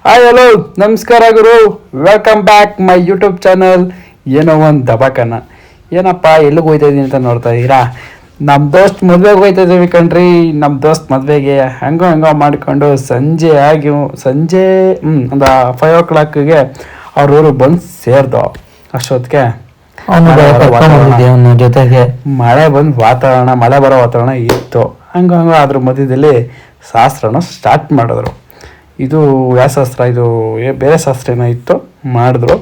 Hi hello ನಮಸ್ಕಾರ ಗುರು, welcome back my YouTube channel. ಏನೋ ಒಂದು ದಬಾಕನ ಏನಪ್ಪ ಎಲ್ಲಿಗೆ ಹೋಗ್ತಾ ಇದ್ದೀನಿ ಅಂತ ನೋಡ್ತಾ ಇದ್ದೀರಾ. ನಮ್ಮ ದೋಸ್ತ್ ಮದುವೆಗೆ ಹೋಗ್ತಾ ಇದ್ದೀವಿ ಕಣ್ರಿ. ನಮ್ಮ ದೋಸ್ತ್ ಮದುವೆಗೆ ಹಂಗೋ ಮಾಡಿಕೊಂಡು ಸಂಜೆ ಒಂದು 5 o'clock ಅವ್ರ ಊರಿಗೆ ಬಂದು ಸೇರ್ದೋ. ಅಷ್ಟೊತ್ತಿಗೆ ಜೊತೆಗೆ ಮಳೆ ಬರೋ ವಾತಾವರಣ ಇತ್ತು. ಹಂಗ ಅದ್ರ ಮಧ್ಯದಲ್ಲಿ ಶಾಸ್ತ್ರನ ಸ್ಟಾರ್ಟ್ ಮಾಡಿದ್ರು. ಇದು ಯಾವ ಶಾಸ್ತ್ರ, ಇದು ಬೇರೆ ಶಾಸ್ತ್ರ ಏನೋ ಇತ್ತು, ಮಾಡಿದ್ರು.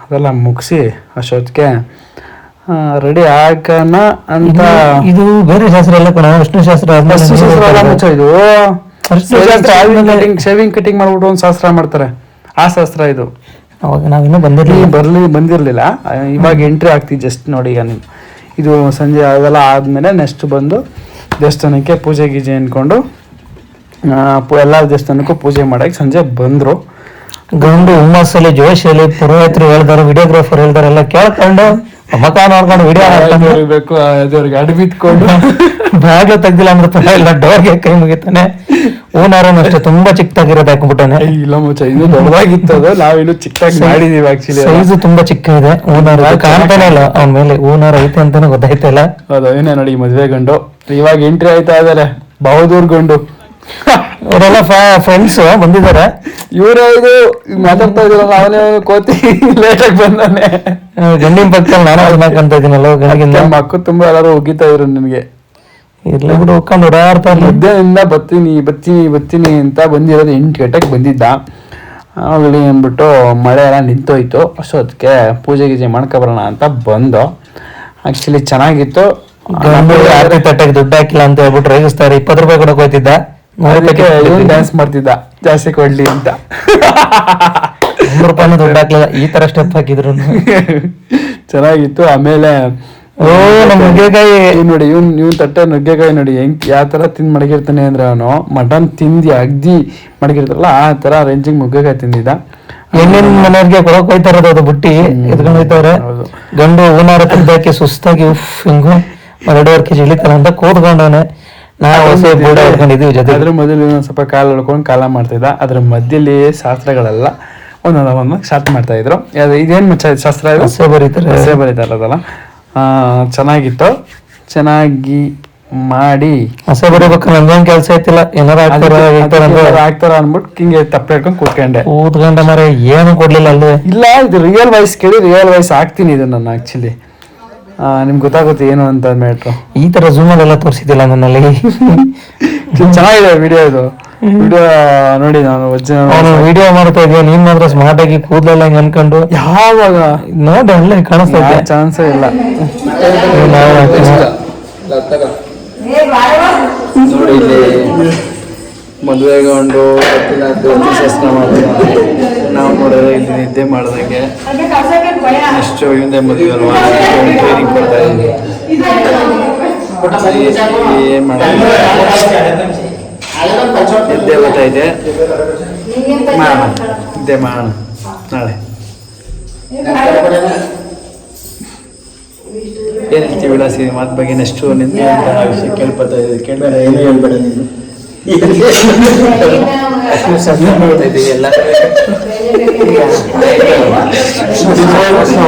ಅದೆಲ್ಲ ಮುಗಿಸಿ ಅಷ್ಟೊತ್ತಿಗೆ ರೆಡಿ ಆಗೋಣ ಅಂತ. ಇದು ಬೇರೆ ಶಾಸ್ತ್ರ ಎಲ್ಲ ಕಣ, ವಿಷ್ಣು ಶಾಸ್ತ್ರ ಇದು ಶೇವಿಂಗ್ ಕಟಿಂಗ್ ಮಾಡ್ಬಿಟ್ಟು ಒಂದು ಶಾಸ್ತ್ರ ಮಾಡ್ತಾರೆ. ಆ ಶಾಸ್ತ್ರ ಇದು. ಅವಾಗ ನಾವಿನ್ನೂ ಬಂದಿರಲಿಲ್ಲ. ಇವಾಗ ಎಂಟ್ರಿ ಆಗ್ತೀವಿ ಜಸ್ಟ್ ನೋಡಿ. ಈಗ ನೀವು ಇದು ಸಂಜೆ ಅದೆಲ್ಲ ಆದಮೇಲೆ ನೆಕ್ಸ್ಟ್ ಬಂದು ದೇವಸ್ಥಾನಕ್ಕೆ ಪೂಜೆ ಗೀಜೆ ಅಂದ್ಕೊಂಡು ಎಲ್ಲ ದೇವಸ್ಥಾನಕ್ಕೂ ಪೂಜೆ ಮಾಡಕ್ಕೆ ಸಂಜೆ ಬಂದರು. ಗಂಡು ಹುಮ್ಮಸ್ಸಲ್ಲಿ ಜೋಶಲ್ಲಿ ಪುರೋಹಿತರು ಹೇಳ್ದಾರೆ, ವಿಡಿಯೋಗ್ರಾಫರ್ ಹೇಳ್ದಾರೆ ಎಲ್ಲ ಕೇಳ್ಕೊಂಡು ಮಕ ನೋಡ್ಕೊಂಡು ವಿಡಿಯೋ ಬೇಕು. ಅವ್ರಿಗೆ ಅಡಿ ಬಿತ್ಕೊಂಡು ಬ್ಯಾಗ್ ತೆಗ್ದಿಲ್ಲ ಅಂದ್ರೆ ಎಲ್ಲ ಡೋರ್ಗೆ ಕೈ ಮುಗಿತಾನೆ. ಓನರನ್ನು ಅಷ್ಟೇ ತುಂಬಾ ಚಿಕ್ಕದಾಗಿರೋದು ಹಾಕ್ಬಿಟ್ಟಾನೆ. ಇಲ್ಲ ಮುಚ್ಚ, ಇದು ದೊಡ್ಡದಾಗಿತ್ತು. ಅದು ನಾವಿನ್ನು ಚಿಕ್ಕದಾಗಿ ಮಾಡಿದೀವಿ. ಆಕ್ಚುಲಿ ಸೈಜ್ ತುಂಬಾ ಚಿಕ್ಕ ಇದೆ. ಓನರ್ ಕಾಣ್ತಾನೆ ಇಲ್ಲ ಅವನ ಮೇಲೆ, ಓನರ್ ಐತೆ ಅಂತಾನೆ ಗೊತ್ತಾಯ್ತಲ್ಲ. ಹೌದು, ಏನೇ ನೋಡಿ ಮದುವೆ ಗಂಡು ಇವಾಗ ಎಂಟ್ರಿ ಆಯ್ತಾ ಇದಾರೆ. ಬಹುದೂರ್ ಗಂಡು ಅವರೆಲ್ಲ ಫ್ರೆಂಡ್ಸ್ ಬಂದಿದ್ದಾರೆ. ಇವ್ರ ಇದು ಮಾತಾಡ್ತಾ ಇದ್ರಲ್ಲ, ಅವನೇ ಕೋತಿ ಲೇಟಾಗಿ ಬಂದಾನೆ. ಗಂಡಿನ ಪಕ್ಕದಲ್ಲಿ ನಾನು ಮಾಡ್ಕೊಂತ ಇದೀನಲ್ಲ, ಗಂಡಿನ ಮಕ್ಕಳು ತುಂಬಾ ಎಲ್ಲರೂ ಹೋಗಿತಾ ಇದ್ರು ನಿನ್ಗೆ. ಇರ್ಲಿ ಬಿಡು, ಹೋಗ್ಕೊಂಡು ಓಡಾಡ್ತಾರೆ. ಮಧ್ಯಾಹ್ನದಿಂದ ಬರ್ತೀನಿ ಅಂತ ಬಂದಿರೋದು 8 ಗಂಟೆಗೆ ಬಂದಿದ್ದ. ಆಗಲಿ ಅಂದ್ಬಿಟ್ಟು ಮಳೆ ಎಲ್ಲ ನಿಂತೋಯ್ತು. ಅಷ್ಟೊತ್ತಿಗೆ ಪೂಜೆ ಗೀಜೆ ಮಾಡ್ಕೊಬರೋಣ ಅಂತ ಬಂದು. ಆಕ್ಚುಲಿ ಚೆನ್ನಾಗಿತ್ತು. ಆರತಿ ತಟ್ಟೆಗೆ ದುಡ್ಡು ಹಾಕಿಲ್ಲ ಅಂತ ಹೇಳ್ಬಿಟ್ಟು ರೇಗಿಸ್ತಾರೆ. 20 ರೂಪಾಯಿ ಕೊಡಕ್ ಹೋಯ್ತಿದ್ದ, ಡ್ಯಾನ್ಸ್ ಮಾಡ್ತಿದ್ದ ಜಾಸ್ತಿ ಕೊಡ್ಲಿ ಅಂತ. 100 ರೂಪಾಯಿನೂ ದುಡ್ಡು ಹಾಕ್ಲಿಲ್ಲ. ಈ ತರ ಸ್ಟೆಪ್ ಹಾಕಿದ್ರು ಚೆನ್ನಾಗಿತ್ತು. ಆಮೇಲೆ ನುಗ್ಗೆಕಾಯಿ ನೋಡಿ, ಇವ್ನ್ ತಟ್ಟೆ ನುಗ್ಗೆಕಾಯಿ ನೋಡಿ ಹೆಂಗ್ ಯಾವ ತರ ತಿಂದ್ ಮಡಗಿರ್ತಾನೆ ಅಂದ್ರೆ, ಅವನು ಮಟನ್ ತಿಂದಿ ಅಗ್ದಿ ಮಡಗಿರ್ತಾರಲ್ಲ ಆ ತರ ರೇಂಜಿಂಗ್ ನುಗ್ಗೆಕಾಯಿ ತಿಂದಿದ್ದ. ಹೆಣ್ಣಿನ ಮನೆಯವ್ರಿಗೆ ಕೊಡಕ್ ಹೋಯ್ತಾ ಇರೋದು, ಅದು ಬುಟ್ಟಿ ಎತ್ಕೊಂಡು ಹೋಯ್ತವ್ರೆ. ಗಂಡು ಹೂನಾರ ತೆಗ್ದಾಕಿ ಸುಸ್ತಾಗಿ ಹಿಂಗು 2.5 kg ಇಳಿತಾರ ಅಂತ ಕೂತ್ಕೊಂಡವನೆ. ನಾವು ಹೊಸ ಬೂಡ ಹಿಡ್ಕೊಂಡಿದ್ವಿ ಜೊತೆ. ಅದ್ರ ಮೊದಲು ಸ್ವಲ್ಪ ಕಾಲು ಎಳ್ಕೊಂಡು ಕಾಲ ಮಾಡ್ತಿದ್ದ. ಅದ್ರ ಮಧ್ಯದಲ್ಲಿ ಶಾಸ್ತ್ರಗಳೆಲ್ಲ ಒಂದೊಂದು ಸ್ಟಾರ್ಟ್ ಮಾಡ್ತಾ ಇದ್ರು. ಇದೇನ್ ಮಚ್ಚ ಶಾಸ್ತ್ರ ಇದು? ಹಸೆ ಬರೀತಾರದಲ್ಲ. ಚೆನ್ನಾಗಿತ್ತು. ಚೆನ್ನಾಗಿ ಮಾಡಿ ಹಸೆ ಬರೀಬೇಕು. ನನ್ಗೇನ್ ಕೆಲಸ ಐತಿಲ್ಲ, ಏನಾರ ಆಗ್ತಾರ ಅನ್ಬಿಟ್ಟು ಹಿಂಗೆ ತಪ್ಪೆ ಹೇಳ್ಕೊಂಡು ಕೂತ್ಕೊಂಡ ಮರ ಏನು ಕೊಡ್ಲಿಲ್ಲ ಅಲ್ಲಿ. ಇಲ್ಲ, ಇದು ರಿಯಲ್ ವಾಯ್ಸ್ ಕೇಳಿ ರಿಯಲ್ ವಾಯ್ಸ್ ಆಗ್ತೀನಿ ಇದು ನಾನು. ಆಕ್ಚುಲಿ ನಿಮ್ಗೆ ಗೊತ್ತಾಗುತ್ತೆ ಏನು ಅಂತ ಮ್ಯಾಟ್ರು. ಈ ತರ ಝೂಮಲ್ಲೆಲ್ಲ ತೋರಿಸಿದ್ದಿಲ್ಲ ನನ್ನಲ್ಲಿ. ಚೆನ್ನಾಗಿದೆ ವಿಡಿಯೋ. ಇದು ವಿಡಿಯೋ ನೋಡಿ, ನಾನು ವಿಡಿಯೋ ಮಾಡ್ತಾ ಇದ್ದೆ. ನೀನ್ ಮಾತ್ರ ಸ್ಮಾರ್ಟ್ ಆಗಿ ಕೂದಲೆಲ್ಲ ಹಿಂಗ್ ಅನ್ಕೊಂಡು ಯಾವಾಗ ನೋಡಿ ಅಲ್ಲೇ ಕಾಣಿಸ್ತಾ ಇದೆ. ಚಾನ್ಸೇ ಇಲ್ಲ. ನೋಡಿ ಇಲ್ಲಿ ಮದುವೆಗೊಂಡು ಶಾಸ್ತ್ರ ಮಾಡ್ತಾರೆ. ನಾವು ನೋಡಿದ್ರೆ ಇಲ್ಲಿ ನಿದ್ದೆ ಮಾಡ್ದಂಗೆ ಎಷ್ಟು ಹಿಂದೆ ಮದುವೆ ಅಲ್ವಾ, ಟ್ರೈನಿಂಗ್ ಕೊಡ್ತಾ ಇದ್ದೀವಿ. ಏನ್ ಮಾಡೋದು, ನಿದ್ದೆ ಬರ್ತಾ ಇದೆ. ನಿದ್ದೆ ಮಾಡೋಣ ನಾಳೆ. ಏನ್ ಹೇಳ್ತೀವಿ ವಿಳಾಸಿ ಮಾತು ಬಗ್ಗೆ ನೆಕ್ಸ್ಟು ನಿಂತು ಅಂತ ವಿಷಯ ಕೇಳ್ಕೊತಾ ಇದ್ದೀವಿ. ಕೇಳ್ಬೇಡ, ಏನು ಹೇಳ್ಬೇಡ ನೀನು. ಎಲ್ಲ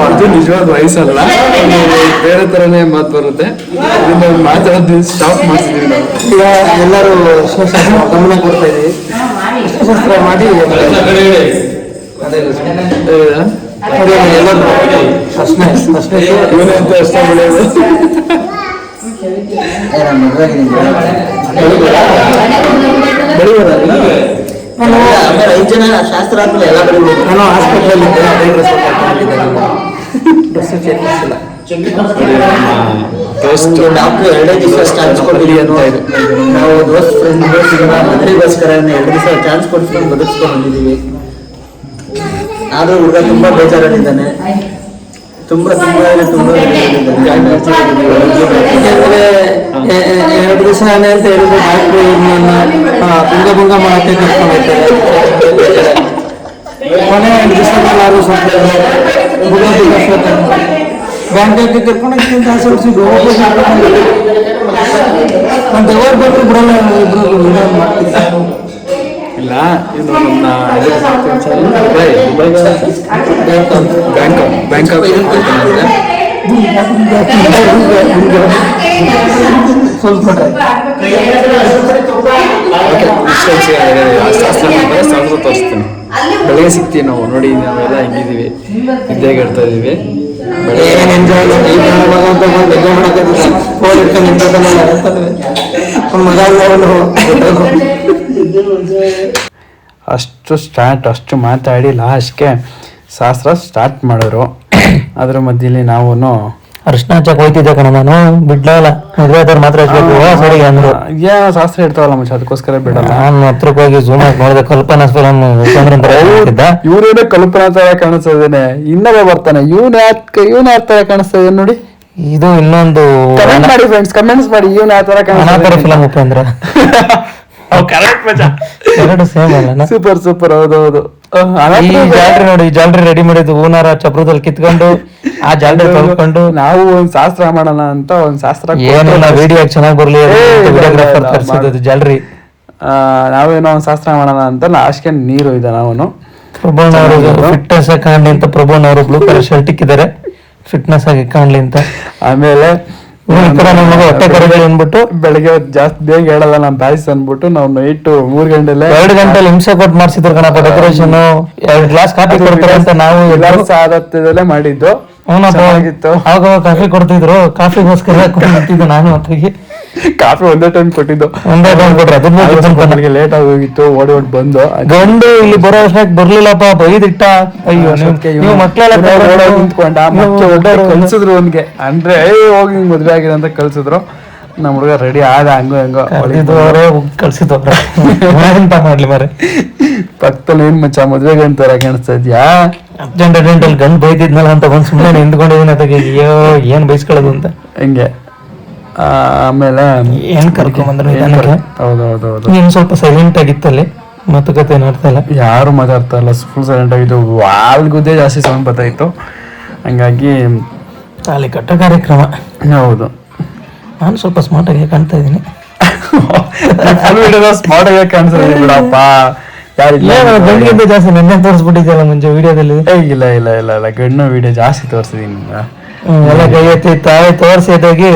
ಅದು ನಿಜವಾದ ವಯಸ್ಸಲ್ಲ, ಬೇರೆ ತರನೇ ಮಾತು ಬರುತ್ತೆ. ಇದನ್ನ ಮಾತಾಡೋದು ಸ್ಟಾಪ್ ಮಾಡ್ತಿದೀವಿ ನಾವು. ಈಗ ಎಲ್ಲರೂ ಗಮನ ಕೊಡ್ತಾ ಇದೀವಿ. ಶಾಸ್ತ್ರ ಮಾಡಿ ಎಲ್ಲರೂ ಅಷ್ಟೇ ಇವನಂತ ಅಷ್ಟೇ ಬೆಳೆಯೋದು. ಶಾಸ್ತ್ರ ಆದ್ಮೇಲೆ ಎಲ್ಲ ಬರೀಬೇಕು. ನಾನು ಹಾಸ್ಪಿಟಲ್ ಡಾಕ್ಟರ್ 2 ದಿವಸ ಚಾನ್ಸ್ ಕೊಡ್ತೀವಿ ಅಂತ ಇದು. ನಾವು ಮದುವೆಗೋಸ್ಕರ 2 ದಿವಸ ಚಾನ್ಸ್ ಕೊಡ್ಸ್ಕೊಂಡು ಬದುಕಿಸ್ಕೊಂಡು ಬಂದಿದ್ದೀವಿ. ಆದ್ರೂ ಹುಡುಗ ತುಂಬಾ ಬೇಜಾರಲ್ಲಿದ್ದಾನೆ. ತುಂಬಾ 2 ದಿವಸ ಅಂತ ಹೇಳಿದ್ರೆ ಡಾಕ್ಟ್ರು ಭಂಗ ಮಾಡಕ್ಕೆ ಕರ್ಕೊಂಡು ಹೋಗ್ತಾರೆ. ಕೊನೆ 2 ದಿವಸದಲ್ಲಾದ್ರು ಸ್ವಲ್ಪ ಬ್ಯಾಂಕಿಗೆ ಕರ್ಕೊಂಡು ಆಸೆ ಹೊಡಿಸಿದ್ದು ನಾನು ತಗೋರ್ ಬಿಟ್ಟರು ಬಿಡಲ್ಲ. ಇಬ್ರು ಮಾಡ್ತಿದ್ದೆ. ಇಲ್ಲ ಇದು ನನ್ನ ಬ್ಯಾಂಕಾಕ್ ಶಾಸ್ತ್ರ ತೋರಿಸ್ತೀನಿ. ಬೆಳಗ್ಗೆ ಸಿಗ್ತೀವಿ ನಾವು ನೋಡಿ, ನಾವೆಲ್ಲ ಹೆಂಗಿದೀವಿ, ನಿದ್ದೆಗೆ ಹೇಳ್ತಾ ಇದೀವಿ. ಅಷ್ಟು ಮಾತಾಡಿ ಲಾಸ್ಟ್ಗೆ ಶಾಸ್ತ್ರ ಸ್ಟಾರ್ಟ್ ಮಾಡಿದ್ರು. ಅದ್ರ ಮಧ್ಯದಲ್ಲಿ ನಾವು ಅರ್ಶನ ಹಚ್ಚಕ್ ಹೋಯ್ತಿದ್ದೆ ಕಣ ನಾನು, ಬಿಡ್ಲಲ್ಲ. ಮದ್ವೆದವ್ರು ಮಾತ್ರ ಹಚ್ಬೇಕು ಸರಿ ಅಂದ್ರು. ಏನೋ ಶಾಸ್ತ್ರ ಇರ್ತಾವಲ್ಲ ಮಚ್ಚ, ಅದಕ್ಕೋಸ್ಕರ ಬಿಡಲ್ಲ. ನಾನು ಹತ್ರಕ್ಕೆ ಹೋಗಿ ಜೂಮ್ ಆಗಿ ನೋಡಿದೆ, ಕಲ್ಪನಾ ಫಿಲಂ ಇವ್ರೇನೇ ಕಲ್ಪನಾ ತರ ಕಾಣಿಸ್ತದೇನೆ, ಇನ್ನವೇ ಬರ್ತಾನೆ. ಇವನ್ ಯಾವ ತರ ಕಾಣಿಸ್ತದೆ ನೋಡಿ. ಇದು ಇನ್ನೊಂದು ಕಮೆಂಟ್ ಮಾಡಿ ಫ್ರೆಂಡ್ಸ್, ಕಮೆಂಟ್ಸ್ ಮಾಡಿ ಇವನ್ ಯಾವ ತರ ಕಾಣಿಸ್ತಾರೆ ಫಿಲಂ ಉಪೇಂದ್ರ. ಎರಡು ಸೇಮ್ ಅಲ್ಲ, ಸೂಪರ್ ಸೂಪರ್. ಹೌದೌದು. ಈ ಜಾಲ್ರಿ ನೋಡಿ, ಜಾಲ್ರಿ ರೆಡಿ ಮಾಡಿದ್ದು ಹೂನಾರ ಚಪ್ರದಲ್ಲಿ ಕಿತ್ಕೊಂಡು ಆ ಜಾಲ್ರಿ ತೊಳ್ಕೊಂಡು ನಾವು ಒಂದ್ ಶಾಸ್ತ್ರ ಮಾಡೋಣ ಅಂತ ಒಂದ್ ಶಾಸ್ತ್ರ ಏನಿಲ್ಲ, ವಿಡಿಯೋ ಚೆನ್ನಾಗಿ ಬರ್ಲಿ ವಿಡಿಯೋಗ್ರಾಫರ್ ತರಿಸಿದ್ದು ಜಾಲ್ರಿ. ನಾವೇನೋ ಒಂದ್ ಶಾಸ್ತ್ರ ಮಾಡೋಣ ಅಂತ ಲಾಸ್ಟ್ಗೆ ನೀರು ಇದೆ. ನಾವು ಪ್ರಭುಣ್ಣ ಅವರು ಫಿಟ್ನೆಸ್ ಆಗಿ ಕಾಣ್ಲಿ ಅಂತ ಪ್ರಭುಣ್ಣ ಅವರು ಬ್ಲೂ ಕಲರ್ ಶರ್ಟ್ ಇಕ್ಕಿದ್ದಾರೆ, ಫಿಟ್ನೆಸ್ ಆಗಿ ಕಾಣ್ಲಿ ಅಂತ. ಆಮೇಲೆ ಹೊಟ್ಟೆ ಕರಗಲಿ ಅಂದ್ಬಿಟ್ಟು ಬೆಳಿಗ್ಗೆ ಜಾಸ್ತಿ ಬೇಗ ಹೇಳಲ್ಲ ನಮ್ ಬಾಯ್ಸ್ ಅನ್ಬಿಟ್ಟು ನಾವು ನೈಟ್ 3 ಗಂಟೆಲೆ 2 ಗಂಟೆಲಿ ಹಿಂಸೆ ಕೊಟ್ಟು ಮಾಡ್ಸಿದ್ರು ಕಣಪ್ಪ ಡೆಕೋರೇಷನ್. 2 ಗ್ಲಾಸ್ ಕಾಫಿ ಕೊಡ್ತಾರೆ ಅಂತ ನಾವು ಎಲ್ಲರೂ ಸಾದತ್ತದಲ್ಲೇ ಮಾಡಿದ್ದು. ಆಗ ಕಾಫಿ ಕೊಡ್ತಿದ್ರು, ಕಾಫಿಗೋಸ್ಕರ ಕುಂತಿದ್ದೆ ನಾನು. ಅತ್ತಿಗೆ ಕಾಫಿ ಒಂದೇ ಟೈಮ್ ಕೊಟ್ಟಿದ್ದು, ಒಂದೇ ಟೈಮ್ ಕೊಟ್ರೆ ನನಗೆ ಲೇಟ್ ಆಗೋಗಿತ್ತು. ಓಡಿ ಬಂದು ಗಂಡು ಇಲ್ಲಿ ಬರೋ ಅಷ್ಟಕ್ಕೆ ಬರ್ಲಿಲ್ಲಪ್ಪ, ಬೈದಿಟ್ಟ. ಅಯ್ಯೋ ನೀವು ಮಕ್ಳೆಲ್ಲ ನಿಂತ್ಕೊಂಡ ಕಲ್ಸಿದ್ರು ಅವನ್ಗೆ, ಅಂದ್ರೆ ಹೋಗಿ ಮದ್ವೆ ಆಗಿದೆ ಅಂತ ಕಲ್ಸಿದ್ರು. ನಮ್ ಹುಡುಗ ರೆಡಿ ಆದ, ಹಂಗೋ ಹೆಂಗೋ ಕಳ್ಸಿದವ್ರೆ. ಎಂತ ಮಾಡ್ಲಿ ಮಾರೆ, ಪಕ್ಕದಲ್ಲಿ ಏನ್ ಮಚ್ಚ ಮದ್ವೆಗೆ ಅಂತಾರ ಕಾಣಿಸ್ತಾ ಇದ್ಯಾ? ಅರ್ಜೆಂಟಲ್ಲಿ ಗಂಡು ಬೈದಿದ್ನಲ್ಲ ಅಂತ ಬಂದ್ ಸುಮ್ಮನೆ ನಿಂತ್ಕೊಂಡಿದ್ದೀನಿ. ಅದಕ್ಕೆ ಅಯ್ಯೋ ಏನ್ ಬೈಸ್ಕೊಳ್ಳೋದು ಅಂತ ಹಿಂಗೆ. ಆಮೇಲೆ ಏನ್ ಕರ್ಕೊಂಬಂದ್ರು. ಹೌದೌದೌದು, ನೀನ್ ಸ್ವಲ್ಪ ಸೈಲೆಂಟ್ ಆಗಿತ್ತಲ್ಲಿ, ಮಾತುಕತೆ ಏನಾಡ್ತಾ ಇಲ್ಲ, ಯಾರು ಮಾತಾಡ್ತಾ ಇಲ್ಲ, ಫುಲ್ ಸೈಲೆಂಟ್ ಆಗಿದ್ದು. ವಾಲ್ಗುದ್ದೇ ಜಾಸ್ತಿ ಸೌಂಡ್ ಬರ್ತಾಯಿತ್ತು, ಹಂಗಾಗಿ ತಾಳಿ ಕಟ್ಟೋ ಕಾರ್ಯಕ್ರಮ. ಹೌದು, ನಾನು ಸ್ವಲ್ಪ ಸ್ಮಾರ್ಟ್ ಆಗಿ ಕಾಣ್ತಾ ಇದ್ದೀನಿ. ಸ್ಮಾರ್ಟ್ ಆಗಿ ಕಾಣಿಸ್ತಾ ಬಿಡಪ್ಪ. ಗಂಡಿಗಿಂತ ಜಾಸ್ತಿ ನೆನ್ನೆ ತೋರಿಸ್ಬಿಟ್ಟಿದ್ಯಲ್ಲ ಮುಂಚೆ ವಿಡಿಯೋದಲ್ಲಿ. ಇಲ್ಲ ಇಲ್ಲ ಇಲ್ಲ ಇಲ್ಲ, ಗಂಡು ವಿಡಿಯೋ ಜಾಸ್ತಿ ತೋರಿಸಿದೀನಿ. ಎಲ್ಲ ಕೈ ಎತ್ತಿ ತಾಯಿ ತೋರಿಸಿದಾಗಿ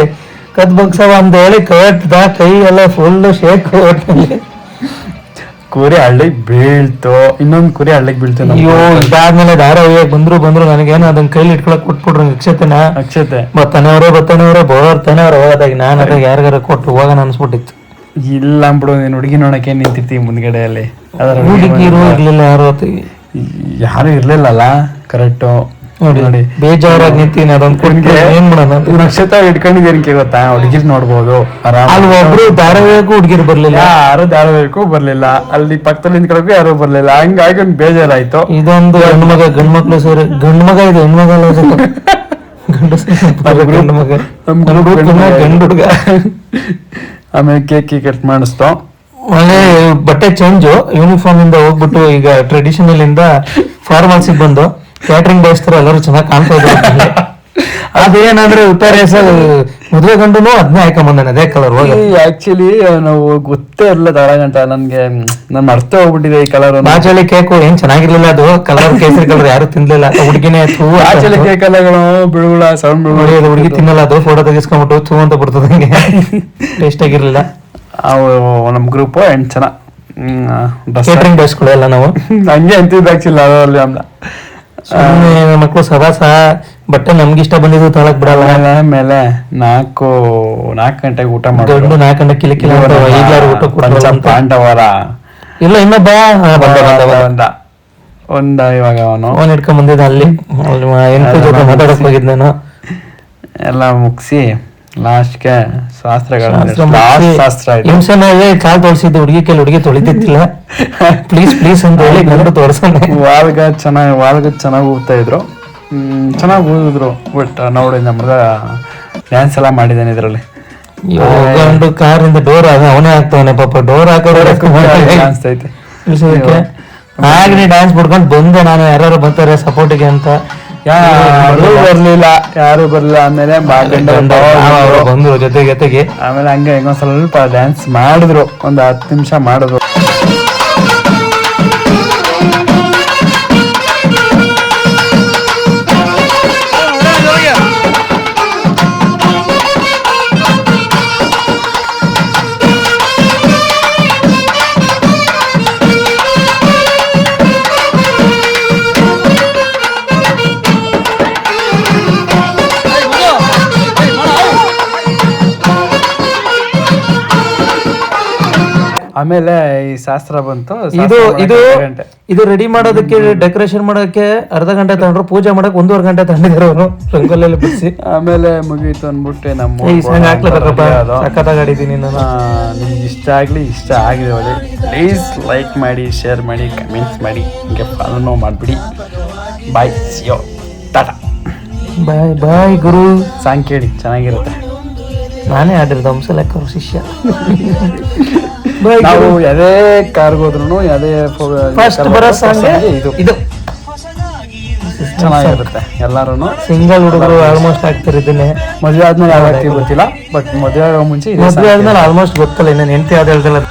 ಕದ್ ಬಗ್ಸವ ಅಂತ ಹೇಳಿ ಕಟ್ದ ಕೈ ಎಲ್ಲ ಫುಲ್ ಶೇಕ್. ಕುರಿ ಹಳ್ಳಿಗೆ ಬೀಳ್ತು, ಇನ್ನೊಂದು ಕುರಿ ಹಳ್ಳಿಗೆ ಬೀಳ್ತು. ಅಯ್ಯೋ, ಇದಾದ್ಮೇಲೆ ದಾರ ಒಯ್ಯಕ್ ಬಂದ್ರು ನನಗೇನೋ ಅದನ್ನ ಕೈಲಿ ಇಟ್ಕೊಳಕ್ ಕೊಟ್ಬಿಟ್ರು ಅಕ್ಷತೆ. ಬರ್ತಾನೆಯವ್ರೆ ಬರ್ತಾನೆಯವ್ರೆ ಹೋಗೋದಾಗಿ ನಾನು ಅದಾಗ ಯಾರಿಗಾರ ಕೊಟ್ಟು ಹೋಗೋಣ ಅನ್ಸ್ಬಿಟ್ಟಿತ್ತು. ಇಲ್ಲ ಅಂದ್ಬಿಡು, ನೀನು ಹುಡುಗಿ ನೋಡಕ್ಕೆ ನಿಂತಿರ್ತೀವಿ ಮುಂದ್ಗಡೆಯಲ್ಲಿ. ಹುಡುಗಿರು ಇರ್ಲಿಲ್ಲ, ಯಾರು ಇರ್ಲಿಲ್ಲಲ್ಲ. ಕರೆಕ್ಟು ನೋಡಿ, ಬೇಜಾರಾಗಿ ನಿಂತೀನಿ. ಅದೊಂದು ಏನ್ ಮಾಡೋಣ, ನಕ್ಷತ್ರ ಇಟ್ಕೊಂಡಿದ್ದೇನೆ ಗೊತ್ತಾ, ಹುಡುಗಿರ್ ನೋಡ್ಬೋದು ಅಲ್ಲಿ. ಒಬ್ರು ಧಾರಾವಾಹಿಗೂ ಹುಡುಗಿರು ಬರ್ಲಿಲ್ಲ, ಯಾರು ಧಾರಾವಾಹಿಗೂ ಬರ್ಲಿಲ್ಲ, ಅಲ್ಲಿ ಪಕ್ಕದಲ್ಲಿ ನಿಂತ್ಕೊಳಕ್ಕೂ ಯಾರು ಬರ್ಲಿಲ್ಲ. ಹಂಗಾಗಿ ಒಂದು ಬೇಜಾರಾಯ್ತು. ಇದೊಂದು ಹೆಣ್ಮಗ ಗಂಡ್ಮಕ್ಳು ಸೇರಿ, ಗಂಡ್ಮಗ ಇದು ಹೆಣ್ಮಗ ಗಂಡು ಹುಡುಗ. ಆಮೇಲೆ ಕೇಕ್ ಕಟ್ ಮಾಡಿಸ್ತು. ಒಳ್ಳೆ ಬಟ್ಟೆ ಚೇಂಜ್, ಯೂನಿಫಾರ್ಮ್ ಇಂದ ಹೋಗ್ಬಿಟ್ಟು ಈಗ ಟ್ರೆಡಿಷನಲ್ ಇಂದ ಫಾರ್ಮಲ್ಸಿಗೆ ಬಂದು ಕ್ಯಾಟ್ರಿಂಗ್ ಬಯಸ್ತಾರೆ. ಎಲ್ಲರೂ ಚೆನ್ನಾಗಿ ಕಾಣ್ತಾ ಇದ್ದಾರೆ. ಅದೇನಂದ್ರೆ ಉತ್ತರ ಮದುವೆ ಗಂಡುನು ಅದನ್ನೇ ಹಾಕೊಂಬಂದಾನೆ, ಅದೇ ಕಲರ್. ಆಕ್ಚುಲಿ ನಾವು ಗೊತ್ತೇ ಇರಲಿಲ್ಲ ತಡಗಂಟ, ನನ್ಗೆ ನನ್ ಅರ್ಥ ಹೋಗ್ಬಿಟ್ಟಿದೆ ಈ ಕಲರ್. ಬಾಚಲಿ ಕೇಕು ಏನ್ ಚೆನ್ನಾಗಿರ್ಲಿಲ್ಲ, ಅದು ಕಲರ್ ಕೇಸರಿ ಕಲರ್ ಯಾರು ತಿನ್ಲಿಲ್ಲ. ಹುಡುಗಿನೇ ಬಾಚಲಿ ಕೇಕ್ ಎಲ್ಲಗಳು ಬಿಡುಗಳ ಸೌಂಡ್ ಬಿಡುಗಳು, ಹುಡುಗಿ ತಿನ್ನಲ್ಲ. ಅದು ಫೋಟೋ ತೆಗಿಸ್ಕೊಂಡ್ಬಿಟ್ಟು ಥೂ ಅಂತ ಬಿಡ್ತದೆ, ಹಂಗೆ ಟೇಸ್ಟ್ ಆಗಿರ್ಲಿಲ್ಲ. ಅವು ನಮ್ ಗ್ರೂಪ್ 8 ಜನ ಕೇಟ್ರಿಂಗ್ ಬಯಸ್ಕೊಳ್ಳಲ್ಲ ನಾವು, ಹಂಗೆ ಅಂತಿದ್ದು ಆಕ್ಚುಲಿ ಅದರಲ್ಲಿ. ಮಕ್ಕಳು ಸವಾಸ ಬಟ್ಟೆ ನಮ್ಗೆ ಇಷ್ಟ ಬಂದಿದ್ದು ತೊಳಕ್ ಬಿಡಲ್ಲ. ಆಮೇಲೆ 4 ಗಂಟೆಗೆ ಊಟ ಮಾಡಿ 4 ಗಂಟೆ ಕಿಲ ಊಟ ಪಾಂಡವರ ಇಲ್ಲ ಇನ್ನೊಬ್ಬ ಒಂದ ಇವಾಗ ಅವನ್ ಹಿಡ್ಕೊಂಡ್ ಬಂದಿದ್ದ. ಅಲ್ಲಿ ಜೊತೆ ಮಾತಾಡಕ್ ಹೋಗಿದ್ ನಾನು. ಎಲ್ಲ ಮುಗಿಸಿ ಲಾಸ್ಟ್ಗೆ ಶಾಸ್ತ್ರ ಕಾಲ್ ತೊಳ್ಸಿದ್ದು ಹುಡುಗಿ ಕೈಲಿ, ಹುಡುಗಿ ತೊಳಿತಿತ್ತಿಲ್ಲ. ಪ್ಲೀಸ್ ಅಂತ ಹೇಳಿ ಗಂಡು ತೋರ್ಸೋಣ. ವಾಲ್ಗ ಚೆನ್ನಾಗಿ ಹೋಗ್ತಾ ಇದ್ರು, ಚೆನ್ನಾಗಿ ಓದಿದ್ರು. ಬಟ್ ನೋಡಿ ನಮ್ಗ ಡ್ಯಾನ್ಸ್ ಎಲ್ಲ ಮಾಡಿದ್ದಾನೆ ಇದ್ರಲ್ಲಿ. ಗಂಡು ಕಾರಿಂದ ಡೋರ್ ಅವನೇ ಆಗ್ತಾವನೆ ಪಾಪ. ಡೋರ್ ಅನ್ಸ್ತೈತೆ. ಹಾಗೆ ಡ್ಯಾನ್ಸ್ ಬಿಡ್ಕೊಂಡು ಬಂದೆ ನಾನು. ಯಾರು ಬರ್ತಾರೆ ಸಪೋರ್ಟಿಗೆ ಅಂತ, ಯಾರು ಬರ್ಲಿಲ್ಲ. ಆಮೇಲೆ ಬಂದ್ರು ಜೊತೆಗೆ. ಆಮೇಲೆ ಹಂಗೆ ಹೆಂಗೊಂದ್ ಸ್ವಲ್ಪ ಡ್ಯಾನ್ಸ್ ಮಾಡಿದ್ರು, ಒಂದ್ 10 ನಿಮಿಷ ಮಾಡಿದ್ರು. ಆಮೇಲೆ ಈ ಶಾಸ್ತ್ರ ಬಂತು. ಇದು ಇದು 2 ಗಂಟೆ. ಇದು ರೆಡಿ ಮಾಡೋದಕ್ಕೆ ಡೆಕೋರೇಷನ್ ಮಾಡೋಕೆ ಅರ್ಧ ಗಂಟೆ ತಗೊಂಡ್ರು, ಪೂಜೆ ಮಾಡಕ್ 1.5 ಗಂಟೆ ತಗೊಂಡಿದ್ರು ಅವರು ರಂಗೋಲಿ ಬಿಡಿಸಿ. ಆಮೇಲೆ ಮುಗೀತು ಅಂದ್ಬಿಟ್ಟು ನಮ್ಮ ಈ ಸಾಂಗ್ ಹಾಕ್ಲಬೇಕಪ್ಪ, ಸಖತ್ತಾಗಿ ಆಡಿದ್ದೀನಿ ನಾನು. ನಿಮ್ಗೆ ಇಷ್ಟ ಆಗಿದೆ ಒಳ್ಳೆ. ಪ್ಲೀಸ್ ಲೈಕ್ ಮಾಡಿ, ಶೇರ್ ಮಾಡಿ, ಕಮೆಂಟ್ಸ್ ಮಾಡಿ, ಹಿಂಗೆ ಫಾಲೋನೂ ಮಾಡಿಬಿಡಿ. ಬಾಯ್, ಸಿಯೋ, ಟಾಟಾ. ಬಾಯ್ ಬಾಯ್ ಗುರು. ಸಾಂಗ್ ಕೇಳಿ, ಚೆನ್ನಾಗಿರುತ್ತೆ. ನಾನೇ ಆಡಿರೋದು ಹಂಸಲೇಖ ಅವ್ರ ಶಿಷ್ಯ. ನಾವು ಯಾವುದೇ ಕಾರ್ಗೆ ಹೋದ್ರು ಯಾವುದೇ ಫಸ್ಟ್ ಬರೋ ಸಾಂಗ್ ಇದು ಇದು ಚೆನ್ನಾಗಿರುತ್ತೆ. ಎಲ್ಲರೂ ಸಿಂಗಲ್ ಹುಡುಗರು ಆಲ್ಮೋಸ್ಟ್ ಆಗ್ತಿರಿದ್ದೇನೆ. ಮದುವೆ ಆದ್ಮೇಲೆ ಯಾವ ಗೊತ್ತಿಲ್ಲ, ಬಟ್ ಮದುವೆ ಆಗೋ ಮುಂಚೆ ಮದುವೆ ಆದ್ಮೇಲೆ ಆಲ್ಮೋಸ್ಟ್ ಗೊತ್ತಲ್ಲ, ಇನ್ನೇನು ಹೆಂಡತಿ ಯಾವ್ದು ಹೇಳ್ದಲ್ಲ.